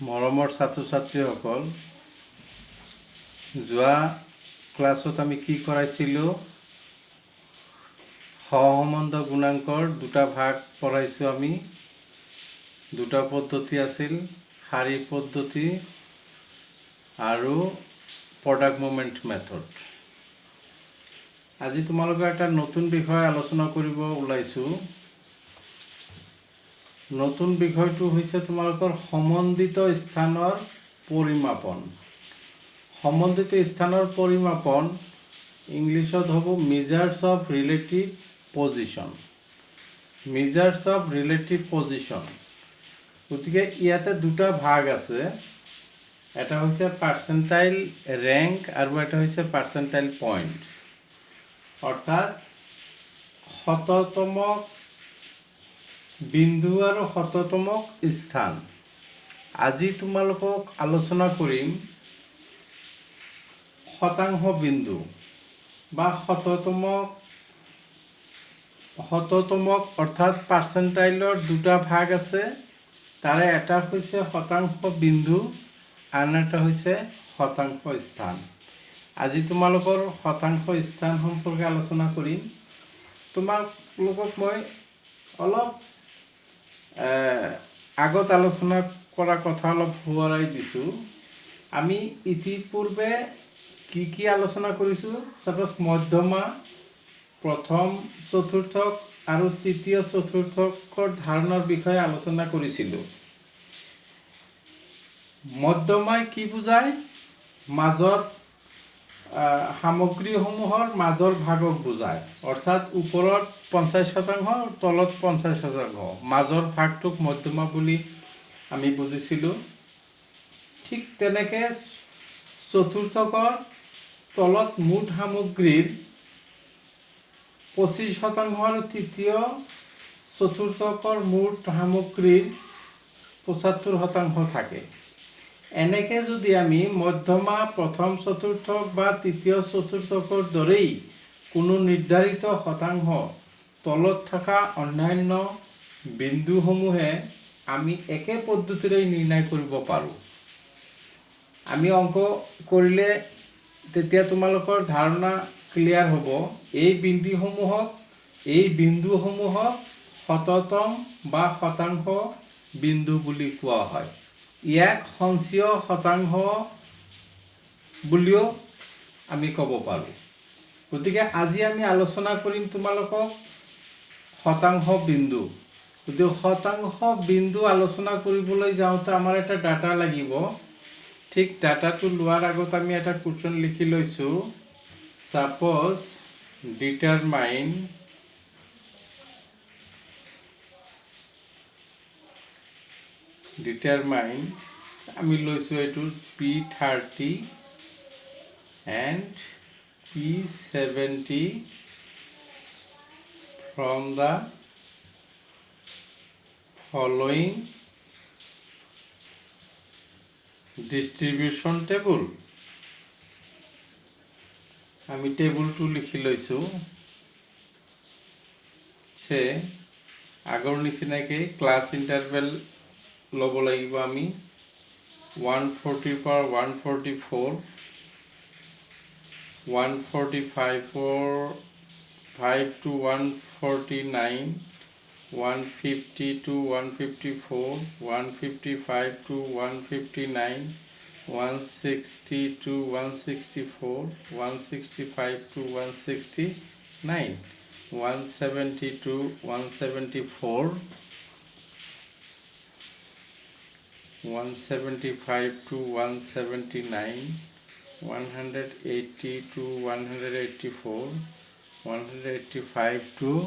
মৰমৰ ছাত্ৰ ছাত্ৰীসকল, যোৱা ক্লাছত আমি কি কৰাইছিলোঁ? সহসম্বন্ধ গুণাঙ্কৰ দুটা ভাগ পঢ়াইছোঁ আমি। দুটা পদ্ধতি আছিল, শাৰী পদ্ধতি আৰু প্ৰডাক্ট মুভমেণ্ট মেথড। আজি তোমালোকৰ এটা নতুন বিষয় আলোচনা কৰিব ওলাইছোঁ। নতুন বিষয়টো হৈছে তোমালোকৰ সম্বন্ধিত স্থানৰ পৰিমাপন। সম্বন্ধিত স্থানৰ পৰিমাপন ইংলিছত হ'ব measures of relative position. Measures of relative position. গতিকে ইয়াতে দুটা ভাগ আছে, এটা হৈছে পাৰ্চেণ্টাইল ৰেংক আৰু এটা হৈছে পাৰ্চেণ্টাইল পইণ্ট। অৰ্থাৎ শততমক বিন্দু আৰু শততমক স্থান। আজি তোমালোকক আলোচনা কৰিম শতাংশ বিন্দু বা শততমক অৰ্থাৎ পাৰ্চেণ্টাইলৰ দুটা ভাগ আছে, তাৰে এটা হৈছে শতাংশ বিন্দু, আন এটা হৈছে শতাংশ স্থান। আজি তোমালোকৰ শতাংশ স্থান সম্পৰ্কে আলোচনা কৰিম। তোমালোকক মই অলপ আগত আলোচনা কৰা কথা অলপ সোঁৱৰাই দিছোঁ। আমি ইতিপূৰ্বে কি আলোচনা কৰিছোঁ? ছাপ'জ মধ্যমা, প্ৰথম চতুৰ্থক আৰু তৃতীয় চতুৰ্থকৰ ধাৰণাৰ বিষয়ে আলোচনা কৰিছিলোঁ। মধ্যমাই কি বুজায়? মাজত সামগ্ৰীসমূহৰ মাজৰ ভাগক বুজায়। অৰ্থাৎ ওপৰত 50%, তলত 50%। মাজৰ ভাগটোক মধ্যমা বুলি আমি বুজিছিলোঁ। ঠিক তেনেকৈ চতুৰ্থকৰ তলত মুঠ সামগ্ৰীৰ 25% আৰু তৃতীয় চতুৰ্থকৰ মুঠ সামগ্ৰীৰ 75% থাকে। এনেকৈ যদি আমি মধ্যমা, প্ৰথম চতুৰ্থক বা তৃতীয় চতুৰ্থকৰ দৰেই কোনো নিৰ্ধাৰিত শতাংশ তলত থকা অন্যান্য বিন্দুসমূহে আমি একে পদ্ধতিৰে নিৰ্ণয় কৰিব পাৰোঁ। আমি অংক কৰিলে তেতিয়া তোমালোকৰ ধাৰণা ক্লিয়াৰ হ'ব। এই বিন্দুসমূহক শততম বা শতাংশ বিন্দু বুলি কোৱা হয়। ইয়াক সঞ্চয় শতাংশ বুলিও আমি ক'ব পাৰোঁ। গতিকে আজি আমি আলোচনা কৰিম তোমালোকক শতাংশ বিন্দু। গতিকে শতাংশ বিন্দু আলোচনা কৰিবলৈ যাওঁতে আমাৰ এটা ডাটা লাগিব। ঠিক ডাটাটো লোৱাৰ আগত আমি এটা কুৱেশ্যন লিখি লৈছোঁ। ছাপ'জ ডিটাৰমাইন আমি লৈছোঁ এইটো P30 and P70 from the following distribution table. আমি টেবুলটো লিখি লৈছোঁ যে আগৰ নিচিনাকৈ ক্লাছ ইণ্টাৰভেল ল'ব লাগিব আমি। 140 পৰা 144, 145 to 149, 150 to 154, 155 to 159, 160 to 164, 165 to 169, 170 to 174, 175 to 179, 180 to 184, 185 to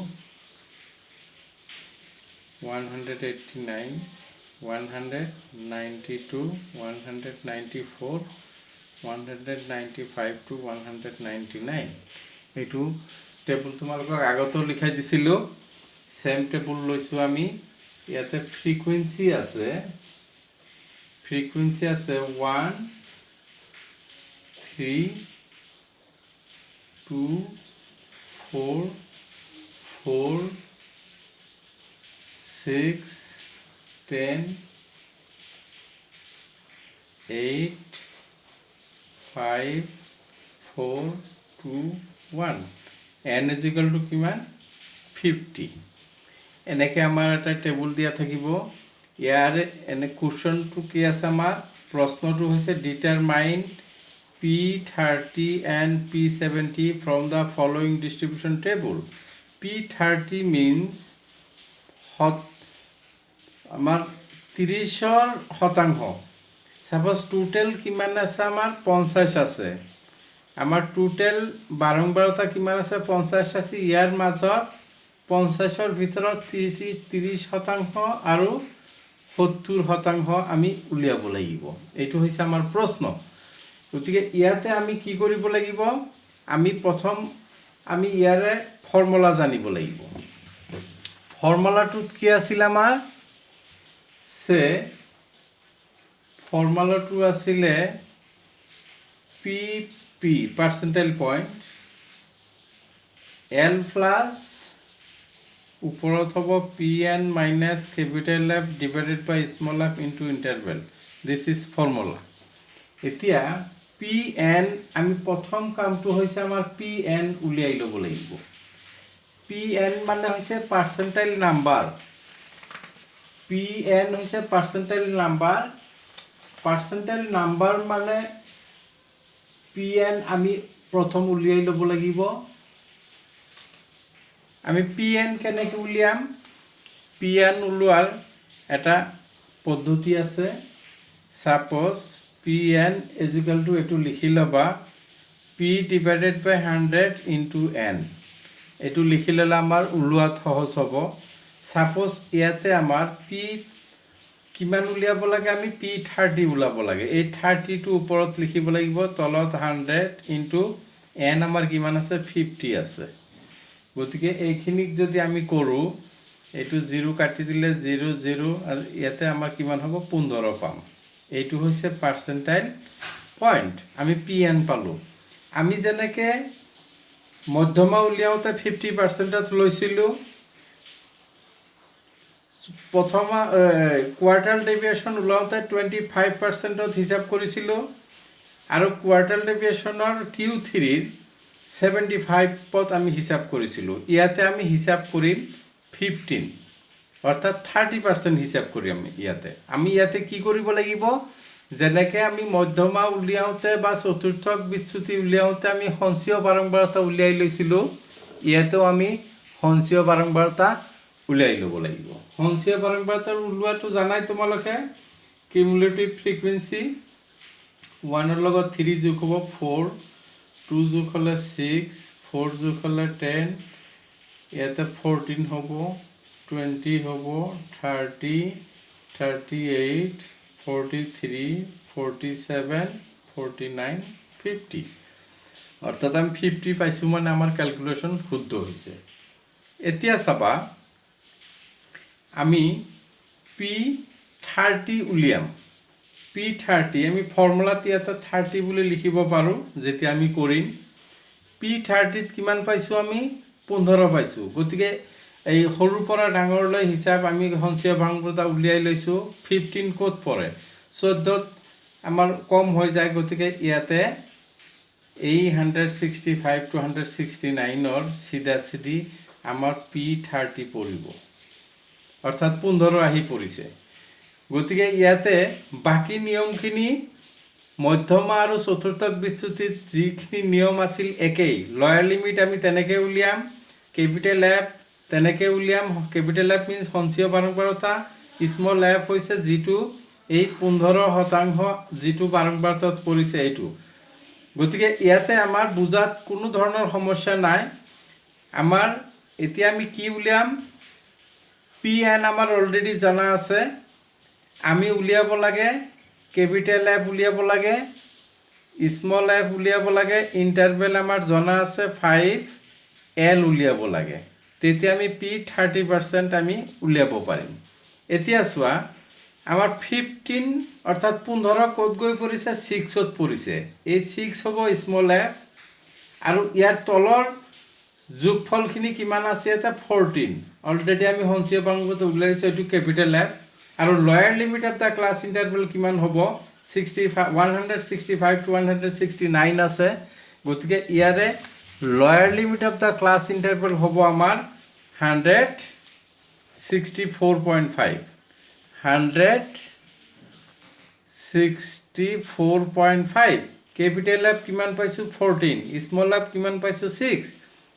189, 190 to 194, 195 to 199. এইটো টেবুল তোমালোকক আগতেও লিখাই দিছিলোঁ। চেম টেবুল লৈছোঁ আমি। ইয়াতে ফ্ৰিকুৱেঞ্চি আছে 1, 3, 2, 4, 4, 6, 10, 8 5 4 2 1 n is equal to কিমান 50 এনেকে আমাৰ এটা টেবুল দিয়া থাকিব ইয়াৰ এনে কোৱেশ্চনটো কি আছে আমাৰ প্ৰশ্নটো হৈছে determine P30 and P70 from the following distribution table. P30 means আমাৰ 30ৰ শতাংশ সাপোজ টোটাল কিমান আছে আমাৰ 50 আছে আমাৰ টোটাল বাৰংবাৰতা কিমান আছে 50 আছে ইয়াৰ মাজত 50ৰ ভিতৰত 30 শতাংশ আৰু 70 শতাংশ আমি উলিয়াব লাগিব এইটো হৈছে আমাৰ প্ৰশ্ন গতিকে ইয়াতে আমি কি কৰিব লাগিব আমি প্ৰথম আমি ইয়াৰে ফৰ্মুলা জানিব লাগিব ফৰ্মুলাটো কি আছিল আমাৰ সে ফৰ্মুলাটো আছিলে PP percentile point L plus উপৰত হ'ব PN minus capital F divided by small f into interval this is formula এতিয়া PN আমি প্ৰথম কামটো হৈছে আমাৰ PN উলিয়াই ল'ব লাগিব PN মানে হৈছে পাৰ্চেন্টাইল নাম্বাৰ PN হৈছে পাৰ্চেন্টাইল নাম্বাৰ মানে PN আমি প্ৰথম উলিয়াই ল'ব লাগিব আমি PN কেনেকৈ উলিয়াম PN উলিওৱাৰ এটা পদ্ধতি আছে suppose PN is equal to এটো লিখি লবা P divided by 100 into N এটো লিখি ললে আমাৰ উলোৱাত সহজ হ'ব সাপোজ ইয়াতে আমাৰ P কিমান উলিয়াব লাগে আমি P30 উলাব লাগে এই 30 টো ওপৰত লিখিব লাগিব তলত 100 into N আমাৰ কিমান আছে 50 আছে গতিকে এইখিনিক যদি আমি কৰো এটো 0 কাটি দিলে 0 0 আৰু ইয়াতে আমাৰ কিমান হ'ব 15 পাম এইটো হৈছে পার্সেন্টাইল পয়েন্ট আমি PN পালো আমি যেনেকে মধ্যমা উলিয়াওতে 50% লৈছিলো প্ৰথম কোয়াৰ্টাৰ ডেভিয়েশন উলাওতে 25% হিসাব কৰিছিলো আৰু কোয়াৰ্টাৰ ডেভিয়েশনৰ Q3 ৰ 75 পত আমি হিসাব কৰিছিলো ইয়াতে আমি হিসাব কৰিম 15 অৰ্থাৎ 30% হিসাব কৰি আমি ইয়াতে কি কৰিব লাগিব যেনেকে আমি মধ্যমা উলিয়াওতে বা চতুৰ্থক বিচ্যুতি উলিয়াওতে আমি সঞ্চয় বাৰংবাৰতা উলিয়াই লৈছিলো ইয়াতেও আমি সঞ্চয় বাৰংবাৰতা উলিয়াই ল'ব লাগিব সঞ্চয় বাৰংবাৰতাৰ উলিওৱাটো জানাই তোমালোকে কিউমুলেটিভ ফ্ৰিকুৱেন্সি 1 ৰ লগত 3 যোগ হ'ব 4 2 যোগ হ'লে 6 4 যোগ হ'লে 10 ইয়াতে 14 হ'ব 20 hobo 30 38 43 47 49 50 অর্থাৎ আমি 50 পাইছো মানে আমার ক্যালকুলেশন শুদ্ধ হইছে এতিয়া চাবা আমি P30 উলিয়াম P30 আমি ফর্মুলাতে এটা 30 বুলি লিখিব পাৰো যেতিয়া আমি কৰিম P30 ত কিমান পাইছো আমি 15 পাইছো গতিকে এই সৰুৰ পৰা ডাঙৰলৈ হিসাব আমি সঞ্চয় বাৰংবাৰতা উলিয়াই লৈছো 15 কোত পৰে 14 আমাৰ কম হৈ যায় গতিকে ইয়াতে এই 165 to 169 ৰ সিধা সিধি আমাৰ P30 পৰিব অৰ্থাৎ 15 আহি পৰিছে গতিকে ইয়াতে বাকি নিয়মখিনি মধ্যমা আৰু চতুৰ্থক বিচ্যুতিত যিখিনি নিয়ম আছিল একেই লয়াৰ লিমিট আমি তেনেকৈ উলিয়াম ক্যাপিটেল F তেনেকে উলিয়াম ক্যাপিটেল F means সঞ্চয় বাৰংবাৰতা স্মল f হৈছে যেটো এই 15% যেটো বাৰংবাৰতাত পৰিছে এইটো গতিকে ইয়াতে আমাৰ বুজাত কোনো ধৰণৰ সমস্যা নাই আমাৰ এতিয়া আমি কি উলিয়াম PN আমাৰ অলৰেডি জানা আছে আমি উলিয়াব লাগে ক্যাপিটেল F উলিয়াব লাগে স্মল f উলিয়াব লাগে ইন্টারভেল আমাৰ জানা আছে 5 L উলিয়াব লাগে তেতিয়া আমি P30% আমি উলিয়াব পাৰিম এতিয়া চোৱা আমাৰ 15 অৰ্থাৎ 15 কোত গৈ পৰিছে 6 ত পৰিছে এই 6 হ'ব স্মল f আৰু ইয়াৰ তলৰ যোগফলখিনি কিমান আছে এটা 14 অলৰেডি আমি সঞ্চয় বাৰংবাৰতা উলিয়াইছো এটো ক্যাপিটেল F আৰু lower limit of the class interval কিমান হ'ব 165 to 169 আছে গতিকে ইয়াৰে lower limit of the class interval হ'ব আমাৰ 164.5 164.5 কেপিটেল এফ কিমান পাইছোঁ 14 স্মল এফ কিমান পাইছোঁ 6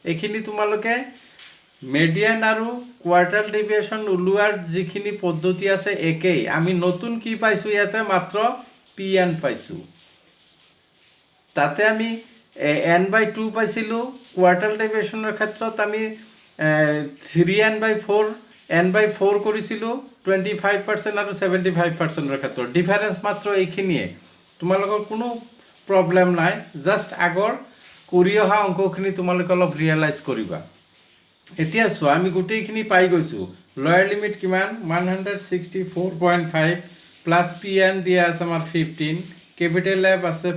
এইখিনি তোমালোকে মেডিয়ান আৰু কোৱাৰ্টাৰ ডেভিয়েশ্যন ওলোৱাৰ যিখিনি পদ্ধতি আছে একেই আমি নতুন কি পাইছোঁ ইয়াতে মাত্ৰ পি এন পাইছোঁ তাতে আমি n/2 পাইছিলোঁ কোৱাৰ্টাৰ ডেভিয়েশ্যনৰ ক্ষেত্ৰত আমি 3n/4 n/4 কৰিছিলোঁ 25% আৰু 75%ৰ ক্ষেত্ৰত ডিফাৰেঞ্চ মাত্ৰ এইখিনিয়ে তোমালোকৰ কোনো প্ৰব্লেম নাই জাষ্ট আগৰ কৰি অহা অংকখিনি তোমালোকে অলপ ৰিয়েলাইজ কৰিবা এতিয়া চোৱা আমি গোটেইখিনি পাই গৈছোঁ লয়াৰ লিমিট কিমান 164.5 প্লাছ পি এন দিয়া আছে আমাৰ 15 কেপিটেল এফ আছে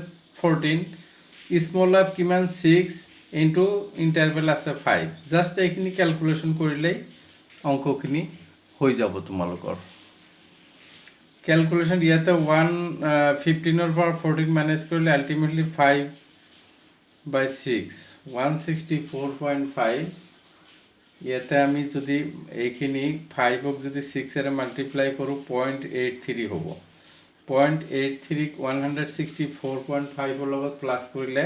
14 স্মল এফ কিমান 6 ইনটু ইণ্টাৰভেল আছে 5 জাষ্ট এইখিনি কেলকুলেশ্যন কৰিলেই অংকখিনি হৈ যাব তোমালোকৰ কেলকুলেশ্যন ইয়াতে 15ৰ পৰা 14 মাইনাছ কৰিলে আল্টিমেটলি 5/6 164.5 ইয়াতে আমি যদি এইখিনি 5ক যদি 6এৰে মাল্টিপ্লাই কৰোঁ 0.83 হ'ব 0.83ক 164.5ৰ লগত প্লাছ কৰিলে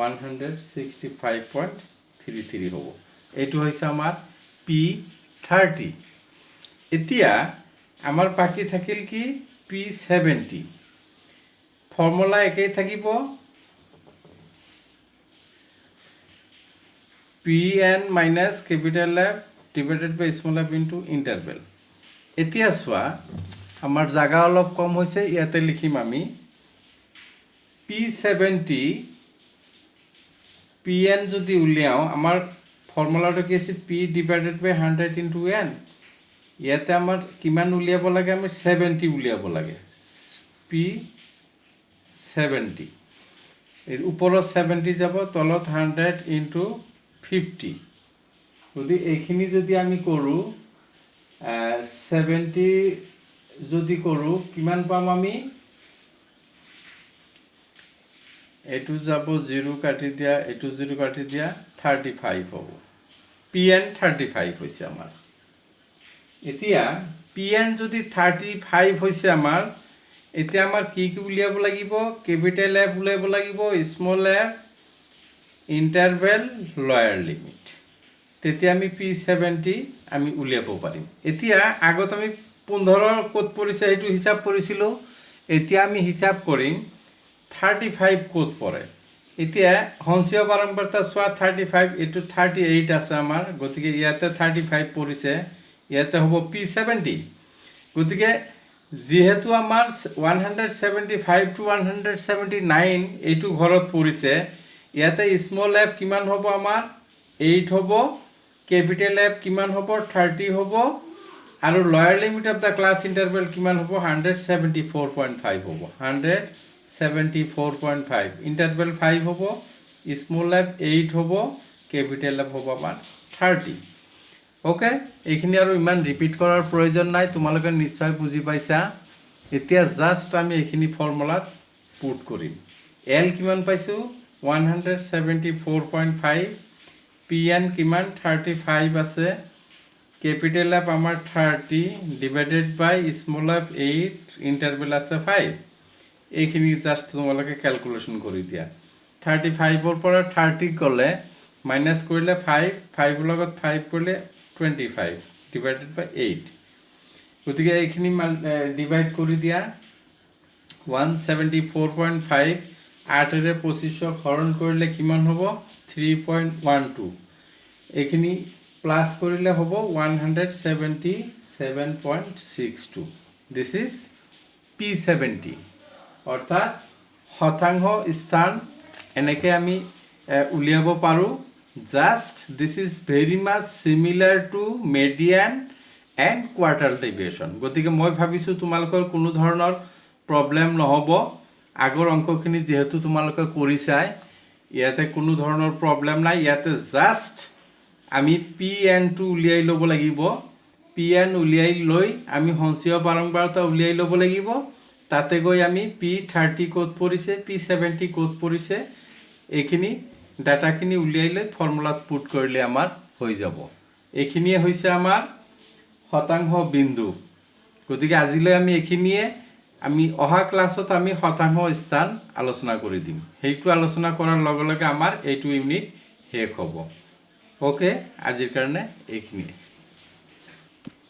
165.33 হ'ব এইটো হৈছে আমাৰ P30 এতিয়া আমাৰ বাকি থাকিল কি P70 ফৰ্মুলা একেই থাকিব Pn minus capital F divided by small f into interval এতিয়া চোৱা আমাৰ জায়গা অলপ কম হৈছে ইয়াতে লিখিম আমি P70 Pn যদি উলিয়াও আমাৰ ফৰ্মুলাটো কি আছে P divided by 100 into n ইয়াতে আমাৰ কিমান উলিয়াব লাগে আমি 70 উলিয়াব লাগে P70 এৰ উপৰত 70 যাব তলত 100 into 50 যদি এইখিনি যদি আমি কৰোঁ 70 যদি কৰোঁ কিমান পাম আমি এটু যাব 0 কাটি দিয়া এটু 0 কাটি দিয়া 35 হ'ব Pn 35 হৈছে আমাৰ এতিয়া Pn যদি 35 হৈছে আমাৰ এতিয়া আমাৰ কি কি উলিয়াব লাগিব ক্যাপিটেল F উলিয়াব লাগিব small f interval lawyer limit তেতিয়া আমি P70 আমি উলিয়াব পাৰিম এতিয়া আগত আমি 15 কোড পৰিছে এটো হিসাব কৰিছিলো এতিয়া আমি হিসাব কৰিম 35 কোড পৰে এতিয়া হংসীয় বাৰম্বাৰতা সোৱা 35 এটো 38 আছে আমাৰ গতিকে ইয়াতে 35 পৰিছে ইয়াতে হ'ব P70 গতিকে যেহেতু আমাৰ 175 to 179 এটো ঘৰত পৰিছে ইয়াতে স্মল f কিমান হ'ব আমাৰ 8 হ'ব ক্যাপিটেল F কিমান হ'ব 30 হ'ব আৰু lower limit of the class interval কিমান হ'ব 174.5 হ'ব 174.5 ইন্টারভেল 5 হ'ব স্মল f 8 হ'ব ক্যাপিটেল F হ'ব আমাৰ 30 ওকে এইখিনি আৰু ইমান ৰিপিট কৰাৰ প্ৰয়োজন নাই তোমালোকে নিশ্চয় বুজি পাইছা এতিয়া জাস্ট আমি এইখিনি ফৰ্মুলাত পুট কৰিম L কিমান পাইছো 174.5 Pn কিমান 35 আছে ক্যাপিটেল F আমাৰ 30 ডিভাইডেড বাই স্মল f 8 ইন্টাৰভেল আছে 5 এইখিনি জাস্ট তোমালোকে ক্যালকুলেশন কৰি দিয়া 35 ৰ পৰা 30 গলে মাইনাস কৰিলে 5 ৰ লগত 5 কৰিলে 25 ডিভাইডেড বাই 8 গতিকে এইখিনি ডিভাইড কৰি দিয়া 174.5 8 ৰে 25 হৰণ কৰিলে কিমান হ'ব 3.12 এইখিনি প্লাস কৰিলে হ'ব 177.62 দিস ইজ P70 অৰ্থাৎ শতাংশ স্থান এনেকে আমি উলিয়াব পাৰো just this is very much similar to median and quartile deviation গতিকে মই ভাবিছো তোমালোকৰ কোনো ধৰণৰ প্ৰবলেম নহব আগৰ অংকখিনি যেহেতু তোমালোকে কৰিছাই ইয়াতে কোনো ধৰণৰ প্ৰবলেম নাই ইয়াতে জাস্ট আমি Pn টো উলিয়াই লব লাগিব Pn উলিয়াই লৈ আমি হংসীয় বাৰম্বাৰতা উলিয়াই লব লাগিব তাতে গৈ আমি P30 ক'ত পৰিছে P70 ক'ত পৰিছে এইখিনি ডাটাখিনি উলিয়াই লৈ ফৰ্মুলাত পুট কৰিলে আমাৰ হৈ যাব এইখিনিয়ে হৈছে আমাৰ শতাংশ বিন্দু গতিকে আজিলৈ আমি এইখিনিয়ে আমি অহা ক্লাছত আমি শতাংশ স্থান আলোচনা কৰি দিম সেইটো আলোচনা কৰাৰ লগে লগে আমাৰ এইটো ইউনিট শেষ হ'ব ওকে আজিৰ কাৰণে এইখিনিয়ে